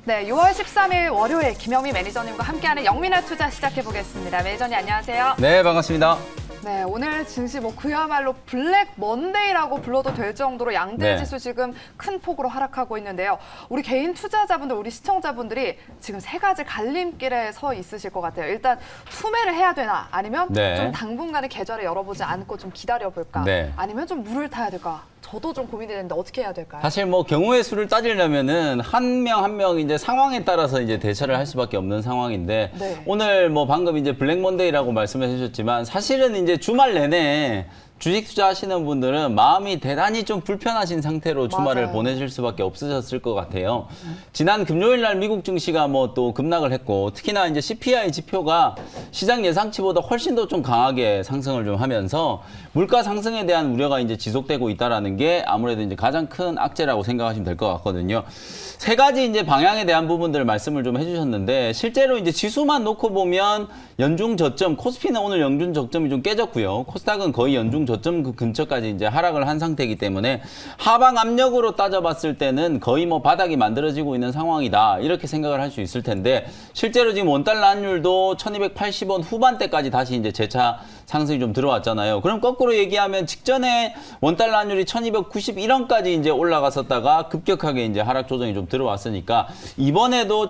네, 6월 13일 월요일 김영미 매니저님과 함께하는 영민한 투자 시작해보겠습니다. 매니저님 안녕하세요. 네, 반갑습니다. 네, 오늘 증시 그야말로 블랙 먼데이라고 불러도 될 정도로 양대 지수 지금 큰 폭으로 하락하고 있는데요. 우리 개인 투자자분들, 우리 시청자분들이 지금 세 가지 갈림길에 서 있으실 것 같아요. 일단 투매를 해야 되나, 아니면 좀 당분간의 계좌를 열어보지 않고 좀 기다려볼까, 아니면 좀 물을 타야 될까. 저도 좀 고민이 되는데 어떻게 해야 될까요? 사실 경우의 수를 따지려면은 한 명 한 명 이제 상황에 따라서 이제 대처를 할 수밖에 없는 상황인데 오늘 방금 이제 블랙 먼데이라고 말씀해 주셨지만 사실은 이제 주말 내내 주식 투자하시는 분들은 마음이 대단히 좀 불편하신 상태로 주말을 보내실 수밖에 없으셨을 것 같아요. 지난 금요일 날 미국 증시가 또 급락을 했고 특히나 이제 CPI 지표가 시장 예상치보다 훨씬 더 좀 강하게 상승을 좀 하면서 물가 상승에 대한 우려가 이제 지속되고 있다라는 게 아무래도 이제 가장 큰 악재라고 생각하시면 될 것 같거든요. 세 가지 이제 방향에 대한 부분들을 말씀을 좀 해주셨는데 실제로 이제 지수만 놓고 보면 연중 저점, 코스피는 오늘 연중 저점이 좀 깨졌고요. 코스닥은 거의 연중 저점 그 근처까지 이제 하락을 한 상태이기 때문에 하방 압력으로 따져봤을 때는 거의 바닥이 만들어지고 있는 상황이다 이렇게 생각을 할 수 있을 텐데 실제로 지금 원달러 환율도 1280원 후반대까지 다시 이제 재차 상승이 좀 들어왔잖아요. 그럼 거꾸로 얘기하면 직전에 원달러 환율이 1291원까지 이제 올라갔었다가 급격하게 이제 하락 조정이 좀 들어왔으니까 이번에도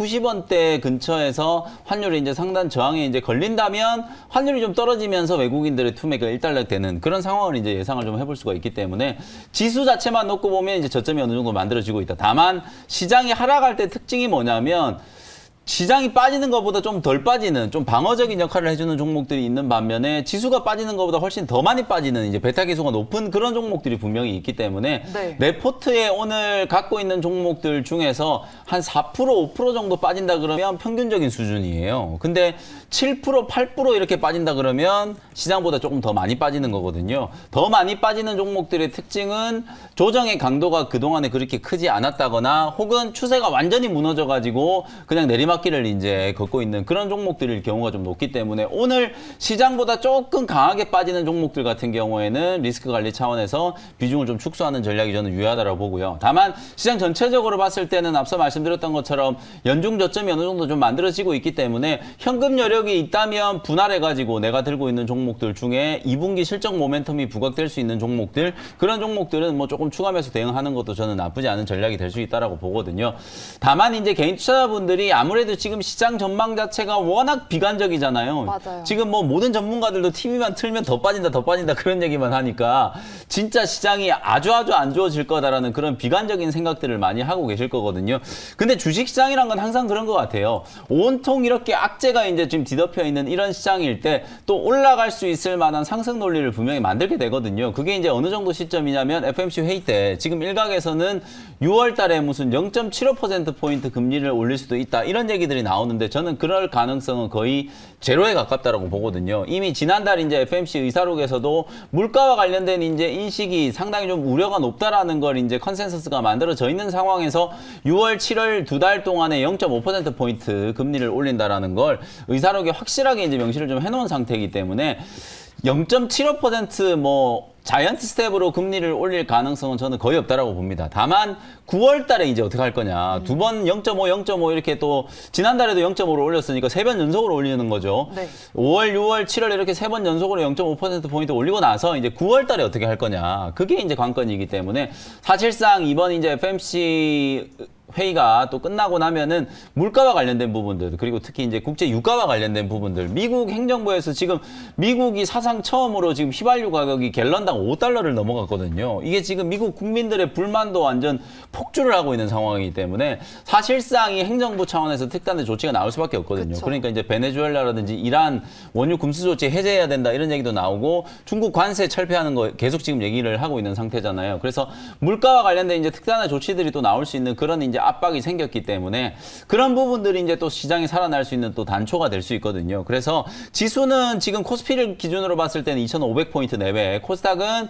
1290원대 근처에서 환율이 이제 상단 저항에 이제 걸린다면 환율이 좀 떨어지면서 외국인들의 투매가 일단락되는 그런 상황을 이제 예상을 좀 해볼 수가 있기 때문에 지수 자체만 놓고 보면 이제 저점이 어느 정도 만들어지고 있다. 다만 시장이 하락할 때 특징이 뭐냐면 시장이 빠지는 것보다 좀 덜 빠지는 좀 방어적인 역할을 해주는 종목들이 있는 반면에 지수가 빠지는 것보다 훨씬 더 많이 빠지는 이제 베타 지수가 높은 그런 종목들이 분명히 있기 때문에 내 포트에 오늘 갖고 있는 종목들 중에서 한 4%, 5% 정도 빠진다 그러면 평균적인 수준이에요. 근데 7%, 8% 이렇게 빠진다 그러면 시장보다 조금 더 많이 빠지는 거거든요. 더 많이 빠지는 종목들의 특징은 조정의 강도가 그동안에 그렇게 크지 않았다거나 혹은 추세가 완전히 무너져가지고 그냥 내리막길을 이제 걷고 있는 그런 종목들일 경우가 좀 높기 때문에 오늘 시장보다 조금 강하게 빠지는 종목들 같은 경우에는 리스크 관리 차원에서 비중을 좀 축소하는 전략이 저는 유효하다고 보고요. 다만 시장 전체적으로 봤을 때는 앞서 말씀드렸던 것처럼 연중 저점이 어느 정도 좀 만들어지고 있기 때문에 현금 여력이 있다면 분할해가지고 내가 들고 있는 종목들 중에 2분기 실적 모멘텀이 부각될 수 있는 종목들 그런 종목들은 조금 추가 매수 대응하는 것도 저는 나쁘지 않은 전략이 될 수 있다고 보거든요. 다만 이제 개인 투자자분들이 아무래도 지금 시장 전망 자체가 워낙 비관적이잖아요. 맞아요. 지금 모든 전문가들도 TV만 틀면 더 빠진다 그런 얘기만 하니까 진짜 시장이 아주 안 좋아질 거다라는 그런 비관적인 생각들을 많이 하고 계실 거거든요. 근데 주식시장이란 건 항상 그런 것 같아요. 온통 이렇게 악재가 이제 지금 뒤덮여 있는 이런 시장일 때 또 올라갈 수 있을 만한 상승 논리를 분명히 만들게 되거든요. 그게 이제 어느 정도 시점이냐면 FMC 회의 때 지금 일각에서는 6월 달에 무슨 0.75%포인트 금리를 올릴 수도 있다 이런 얘기들이 나오는데 저는 그럴 가능성은 거의 제로에 가깝다라고 보거든요. 이미 지난달 이제 FMC 의사록에서도 물가와 관련된 이제 인식이 상당히 좀 우려가 높다라는 걸 이제 컨센서스가 만들어져 있는 상황에서 6월, 7월 두 달 동안에 0.5%포인트 금리를 올린다라는 걸 의사록에 확실하게 이제 명시를 좀 해놓은 상태이기 때문에 0.75% 자이언트 스텝으로 금리를 올릴 가능성은 저는 거의 없다라고 봅니다. 다만 9월 달에 이제 어떻게 할 거냐. 두 번 0.5 이렇게 또 지난달에도 0.5로 올렸으니까 세 번 연속으로 올리는 거죠. 5월, 6월, 7월 이렇게 세 번 연속으로 0.5%포인트 올리고 나서 이제 9월 달에 어떻게 할 거냐. 그게 이제 관건이기 때문에 사실상 이번 이제 FMC 회의가 또 끝나고 나면은 물가와 관련된 부분들 그리고 특히 이제 국제 유가와 관련된 부분들 미국 행정부에서 지금 미국이 사상 처음으로 지금 휘발유 가격이 갤런당 5달러를 넘어갔거든요. 이게 지금 미국 국민들의 불만도 완전 폭주를 하고 있는 상황이기 때문에 사실상 이 행정부 차원에서 특단의 조치가 나올 수밖에 없거든요. 그러니까 이제 베네수엘라라든지 이란 원유 금수 조치 해제해야 된다 이런 얘기도 나오고 중국 관세 철폐하는 거 계속 지금 얘기를 하고 있는 상태잖아요. 그래서 물가와 관련된 이제 특단의 조치들이 또 나올 수 있는 그런 이제 압박이 생겼기 때문에 그런 부분들이 이제 또 시장이 살아날 수 있는 또 단초가 될 수 있거든요. 그래서 지수는 지금 코스피를 기준으로 봤을 때는 2,500포인트 내외, 코스닥은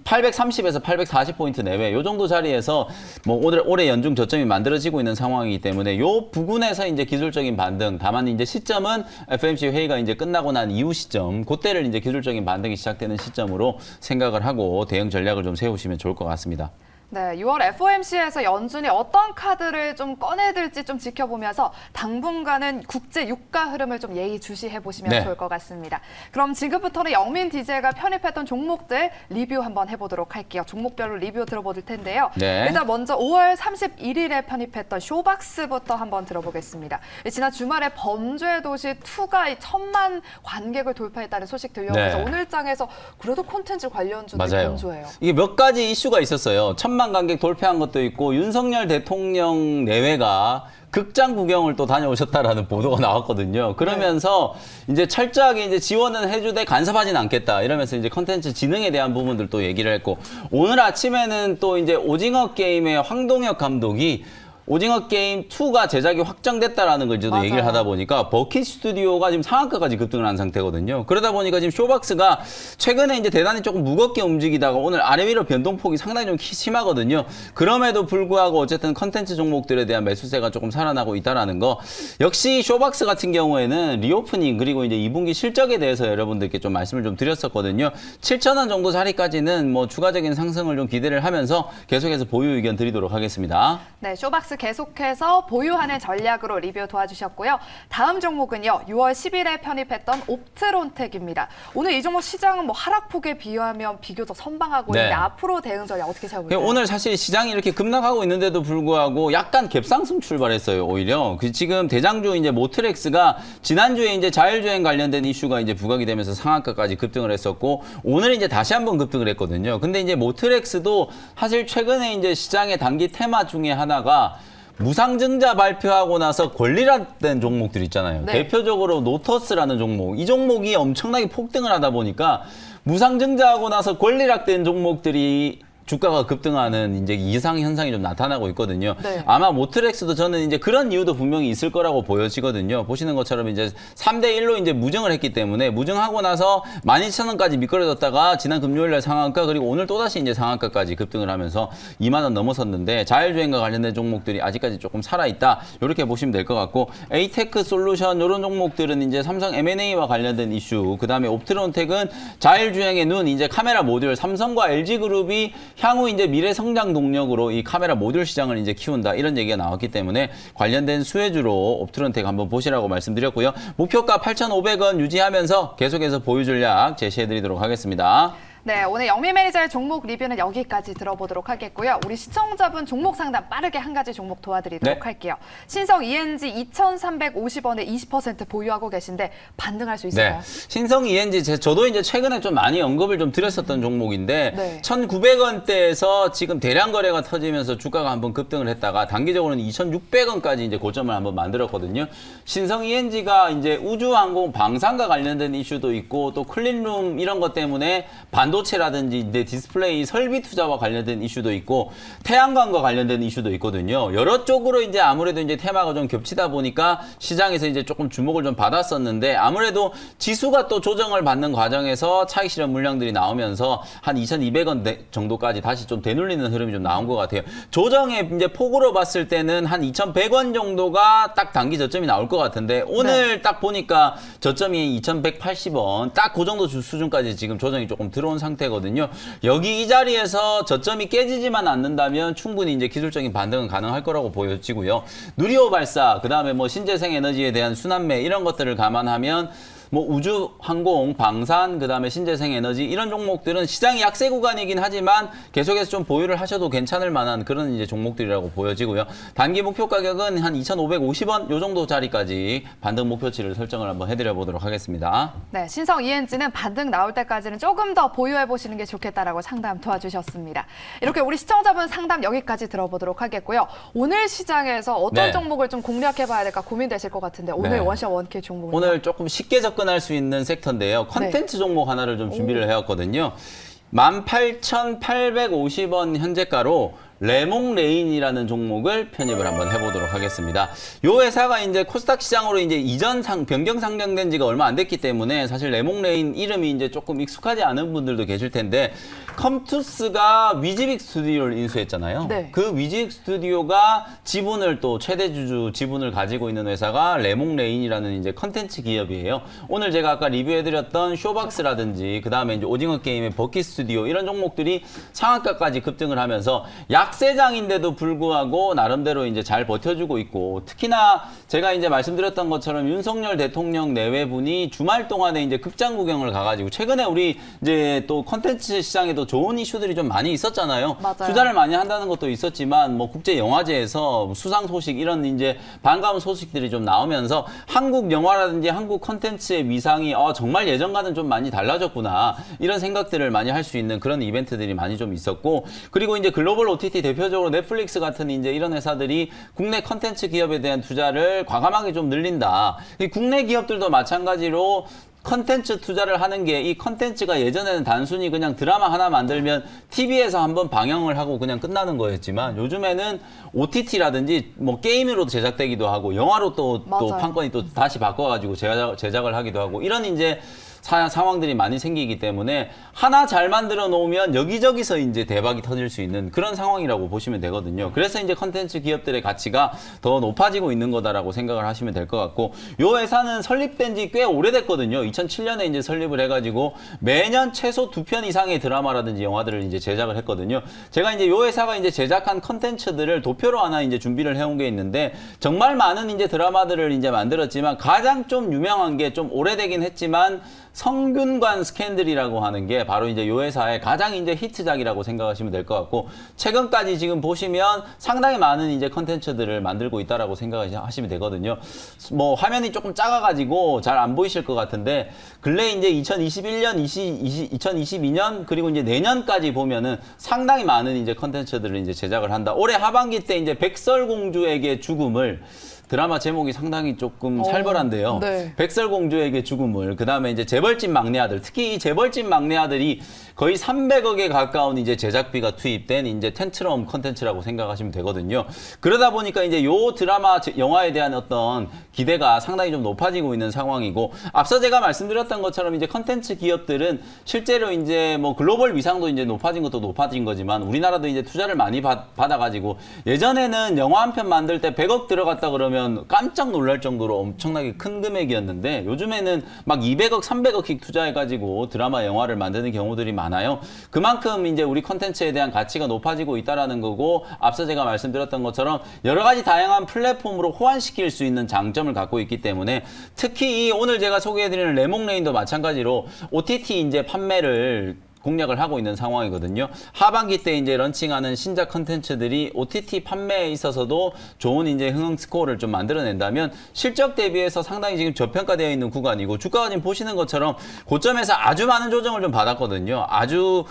830에서 840포인트 내외 요 정도 자리에서 올해 연중 저점이 만들어지고 있는 상황이기 때문에 요 부분에서 이제 기술적인 반등, 다만 이제 시점은 FMC 회의가 이제 끝나고 난 이후 시점, 그때를 이제 기술적인 반등이 시작되는 시점으로 생각을 하고 대응 전략을 좀 세우시면 좋을 것 같습니다. 네, 6월 FOMC에서 연준이 어떤 카드를 좀 꺼내들지 좀 지켜보면서 당분간은 국제 유가 흐름을 좀 예의주시해 보시면 네. 좋을 것 같습니다. 그럼 지금부터는 영민 DJ가 편입했던 종목들 리뷰 한번 해보도록 할게요. 종목별로 리뷰 들어볼 텐데요. 네. 일단 먼저 5월 31일에 편입했던 쇼박스부터 한번 들어보겠습니다. 지난 주말에 범죄도시 2가 1000만 관객을 돌파했다는 소식 들려오면서 네. 오늘장에서 그래도 콘텐츠 관련주들이 맞아요. 건조해요. 이게 몇 가지 이슈가 있었어요. 1000만 관객 돌파한 것도 있고 윤석열 대통령 내외가 극장 구경을 또 다녀오셨다라는 보도가 나왔거든요. 그러면서 이제 철저하게 이제 지원은 해주되 간섭하진 않겠다 이러면서 이제 컨텐츠 진흥에 대한 부분들 또 얘기를 했고 오늘 아침에는 또 이제 오징어 게임의 황동혁 감독이 오징어 게임 2가 제작이 확정됐다라는 걸 이제 또 얘기를 하다 보니까 버킷 스튜디오가 지금 상한가까지 급등을 한 상태거든요. 그러다 보니까 지금 쇼박스가 최근에 이제 대단히 조금 무겁게 움직이다가 오늘 아래 위로 변동폭이 상당히 좀 심하거든요. 그럼에도 불구하고 어쨌든 컨텐츠 종목들에 대한 매수세가 조금 살아나고 있다라는 거. 역시 쇼박스 같은 경우에는 리오프닝 그리고 이제 2분기 실적에 대해서 여러분들께 좀 말씀을 좀 드렸었거든요. 7,000원 정도 자리까지는 뭐 추가적인 상승을 좀 기대를 하면서 계속해서 보유 의견 드리도록 하겠습니다. 네, 쇼박스 계속해서 보유하는 전략으로 리뷰 도와주셨고요. 다음 종목은요. 6월 10일에 편입했던 옵트론텍입니다. 오늘 이 종목 시장은 뭐 하락폭에 비하면 비교적 선방하고 네. 있는데 앞으로 대응 전략 어떻게 잡을까요? 오늘 사실 시장이 이렇게 급락하고 있는데도 불구하고 약간 갭상승 출발했어요, 오히려. 지금 대장주 이제 모트렉스가 지난주에 이제 자율주행 관련된 이슈가 이제 부각이 되면서 상한가까지 급등을 했었고, 오늘 이제 다시 한번 급등을 했거든요. 근데 이제 모트렉스도 사실 최근에 이제 시장의 단기 테마 중에 하나가 무상증자 발표하고 나서 권리락된 종목들 있잖아요. 네. 대표적으로 노터스라는 종목. 이 종목이 엄청나게 폭등을 하다 보니까 무상증자하고 나서 권리락된 종목들이 주가가 급등하는 이제 이상 현상이 좀 나타나고 있거든요. 네. 아마 모트렉스도 저는 이제 그런 이유도 분명히 있을 거라고 보여지거든요. 보시는 것처럼 이제 3대1로 이제 무증을 했기 때문에 무증하고 나서 12,000원까지 미끄러졌다가 지난 금요일 날 상한가 그리고 오늘 또다시 이제 상한가까지 급등을 하면서 2만 원 넘어섰는데 자율주행과 관련된 종목들이 아직까지 조금 살아있다. 이렇게 보시면 될 것 같고 에이테크 솔루션 이런 종목들은 이제 삼성 M&A와 관련된 이슈 그다음에 옵트론텍은 자율주행의 눈 이제 카메라 모듈 삼성과 LG그룹이 향후 이제 미래 성장 동력으로 이 카메라 모듈 시장을 이제 키운다 이런 얘기가 나왔기 때문에 관련된 수혜주로 옵트론텍 한번 보시라고 말씀드렸고요. 목표가 8,500원 유지하면서 계속해서 보유 전략 제시해드리도록 하겠습니다. 네, 오늘 영미 매니저의 종목 리뷰는 여기까지 들어보도록 하겠고요. 우리 시청자분 종목 상담 빠르게 한 가지 종목 도와드리도록 네. 할게요. 신성 ENG 2,350원에 20% 보유하고 계신데 반등할 수 있을까요? 네. 신성 ENG 저도 이제 최근에 좀 많이 언급을 좀 드렸었던 종목인데 네. 1,900원대에서 지금 대량 거래가 터지면서 주가가 한번 급등을 했다가 단기적으로는 2,600원까지 이제 고점을 한번 만들었거든요. 신성 ENG가 이제 우주항공 방산과 관련된 이슈도 있고 또 클린룸 이런 것 때문에 반도체라든지 이제 디스플레이 설비 투자와 관련된 이슈도 있고 태양광과 관련된 이슈도 있거든요. 여러 쪽으로 이제 아무래도 이제 테마가 좀 겹치다 보니까 시장에서 이제 조금 주목을 좀 받았었는데 아무래도 지수가 또 조정을 받는 과정에서 차익 실현 물량들이 나오면서 한 2,200원 정도까지 다시 좀 되눌리는 흐름이 좀 나온 것 같아요. 조정의 이제 폭으로 봤을 때는 한 2,100원 정도가 딱 단기 저점이 나올 것 같은데 오늘 딱 보니까 저점이 2,180원 딱 그 정도 수준까지 지금 조정이 조금 들어온 상태거든요. 여기 이 자리에서 저점이 깨지지만 않는다면 충분히 이제 기술적인 반등은 가능할 거라고 보여지고요. 누리호 발사, 그다음에 뭐 신재생 에너지에 대한 순환매 이런 것들을 감안하면 뭐 우주, 항공, 방산, 그다음에 신재생 에너지 이런 종목들은 시장이 약세 구간이긴 하지만 계속해서 좀 보유를 하셔도 괜찮을 만한 그런 이제 종목들이라고 보여지고요. 단기 목표 가격은 한 2,550원 요 정도 자리까지 반등 목표치를 설정을 한번 해드려 보도록 하겠습니다. 네, 신성 ENG는 반등 나올 때까지는 조금 더 보유해 보시는 게 좋겠다라고 상담 도와주셨습니다. 이렇게 우리 시청자분 상담 여기까지 들어보도록 하겠고요. 오늘 시장에서 어떤 네. 종목을 좀 공략해 봐야 될까 고민되실 것 같은데 오늘 네. 원샷 원킬 종목은 오늘 조금 쉽게 접근할 수 있는 섹터인데요. 컨텐츠 종목 하나를 좀 준비를 해왔거든요. 18,850원 현재가로 레몽레인이라는 종목을 편입을 한번 해보도록 하겠습니다. 이 회사가 이제 코스닥 시장으로 이제 변경 상장된 지가 얼마 안 됐기 때문에 사실 레몽레인 이름이 이제 조금 익숙하지 않은 분들도 계실 텐데, 컴투스가 위지빅 스튜디오를 인수했잖아요. 네. 그 위지빅 스튜디오가 지분을 또 최대 주주 지분을 가지고 있는 회사가 레몽레인이라는 이제 컨텐츠 기업이에요. 오늘 제가 아까 리뷰해드렸던 쇼박스라든지 그 다음에 이제 오징어 게임의 버킷 스튜디오 이런 종목들이 상한가까지 급등을 하면서 약세장인데도 불구하고 나름대로 이제 잘 버텨주고 있고, 특히나 제가 이제 말씀드렸던 것처럼 윤석열 대통령 내외분이 주말 동안에 이제 극장 구경을 가가지고, 최근에 우리 이제 또 컨텐츠 시장에도 좋은 이슈들이 좀 많이 있었잖아요. 맞아요. 투자를 많이 한다는 것도 있었지만 뭐 국제 영화제에서 수상 소식 이런 이제 반가운 소식들이 좀 나오면서 한국 영화라든지 한국 컨텐츠의 위상이 정말 예전과는 좀 많이 달라졌구나 이런 생각들을 많이 할 수 있는 그런 이벤트들이 많이 좀 있었고, 그리고 이제 글로벌 OTT 대표적으로 넷플릭스 같은 이제 이런 회사들이 국내 컨텐츠 기업에 대한 투자를 과감하게 좀 늘린다. 이 국내 기업들도 마찬가지로 컨텐츠 투자를 하는 게, 이 컨텐츠가 예전에는 단순히 그냥 드라마 하나 만들면 TV에서 한번 방영을 하고 그냥 끝나는 거였지만, 요즘에는 OTT라든지 뭐 게임으로도 제작되기도 하고 영화로 또 맞아요. 판권이 또 다시 바꿔가지고 제작을 하기도 하고, 이런 이제 상황들이 많이 생기기 때문에 하나 잘 만들어 놓으면 여기저기서 이제 대박이 터질 수 있는 그런 상황이라고 보시면 되거든요. 그래서 이제 컨텐츠 기업들의 가치가 더 높아지고 있는 거다라고 생각을 하시면 될 것 같고, 요 회사는 설립된 지 꽤 오래됐거든요. 2007년에 이제 설립을 해가지고 매년 최소 2편 이상의 드라마라든지 영화들을 이제 제작을 했거든요. 제가 이제 요 회사가 이제 제작한 컨텐츠들을 도표로 하나 이제 준비를 해온 게 있는데, 정말 많은 이제 드라마들을 이제 만들었지만 가장 좀 유명한 게, 좀 오래되긴 했지만 성균관 스캔들이라고 하는 게 바로 이제 요 회사의 가장 이제 히트작이라고 생각하시면 될 것 같고, 최근까지 지금 보시면 상당히 많은 이제 컨텐츠들을 만들고 있다라고 생각하시면 되거든요. 뭐 화면이 조금 작아가지고 잘 안 보이실 것 같은데, 근래 이제 2021년, 2022년 그리고 이제 내년까지 보면은 상당히 많은 이제 컨텐츠들을 이제 제작을 한다. 올해 하반기 때 이제 백설공주에게 죽음을, 드라마 제목이 상당히 조금 살벌한데요. 네. 백설공주에게 죽음을, 그 다음에 이제 재벌집 막내 아들, 특히 이 재벌집 막내 아들이 거의 300억에 가까운 이제 제작비가 투입된 이제 텐트럼 컨텐츠라고 생각하시면 되거든요. 그러다 보니까 이제 요 드라마, 영화에 대한 어떤 기대가 상당히 좀 높아지고 있는 상황이고, 앞서 제가 말씀드렸던 것처럼 이제 컨텐츠 기업들은 실제로 이제 뭐 글로벌 위상도 이제 높아진 것도 높아진 거지만, 우리나라도 이제 투자를 많이 받아가지고, 예전에는 영화 한 편 만들 때 100억 들어갔다 그러면 깜짝 놀랄 정도로 엄청나게 큰 금액이었는데, 요즘에는 막 200억, 300억씩 투자해가지고 드라마, 영화를 만드는 경우들이 많아요. 그만큼 이제 우리 컨텐츠에 대한 가치가 높아지고 있다라는 거고, 앞서 제가 말씀드렸던 것처럼 여러 가지 다양한 플랫폼으로 호환시킬 수 있는 장점을 갖고 있기 때문에, 특히 오늘 제가 소개해드리는 레몽레인도 마찬가지로 OTT 이제 판매를 공략을 하고 있는 상황이거든요. 하반기 때 이제 런칭하는 신작 컨텐츠들이 OTT 판매에 있어서도 좋은 이제 흥행 스코어를 좀 만들어낸다면, 실적 대비해서 상당히 지금 저평가되어 있는 구간이고, 주가가 지금 보시는 것처럼 고점에서 아주 많은 조정을 좀 받았거든요. 아주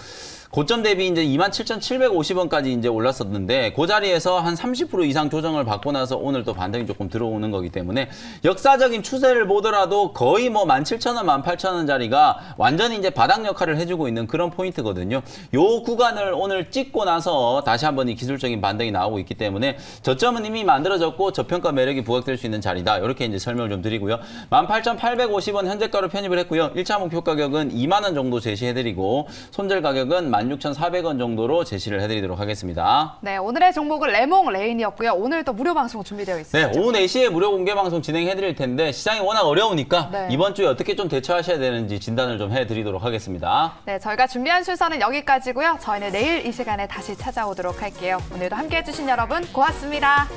고점 대비 이제 27,750원까지 이제 올랐었는데, 그 자리에서 한 30% 이상 조정을 받고 나서 오늘 또 반등이 조금 들어오는 거기 때문에, 역사적인 추세를 보더라도 거의 뭐 17,000원, 18,000원짜리가 완전히 이제 바닥 역할을 해주고 있는 그런 포인트거든요. 요 구간을 오늘 찍고 나서 다시 한번 이 기술적인 반등이 나오고 있기 때문에, 저점은 이미 만들어졌고 저평가 매력이 부각될 수 있는 자리다. 이렇게 이제 설명을 좀 드리고요. 18,850원 현재가로 편입을 했고요. 1차 목표 가격은 2만 원 정도 제시해드리고, 손절 가격은 16,400원 정도로 제시를 해드리도록 하겠습니다. 네, 오늘의 종목은 레몽레인이었고요. 오늘도 무료 방송 준비되어 있습니다. 네, 오후 4시에 무료 공개 방송 진행해드릴 텐데, 시장이 워낙 어려우니까 네. 이번 주에 어떻게 좀 대처하셔야 되는지 진단을 좀 해드리도록 하겠습니다. 네, 저희가 준비한 순서는 여기까지고요. 저희는 내일 이 시간에 다시 찾아오도록 할게요. 오늘도 함께해 주신 여러분 고맙습니다.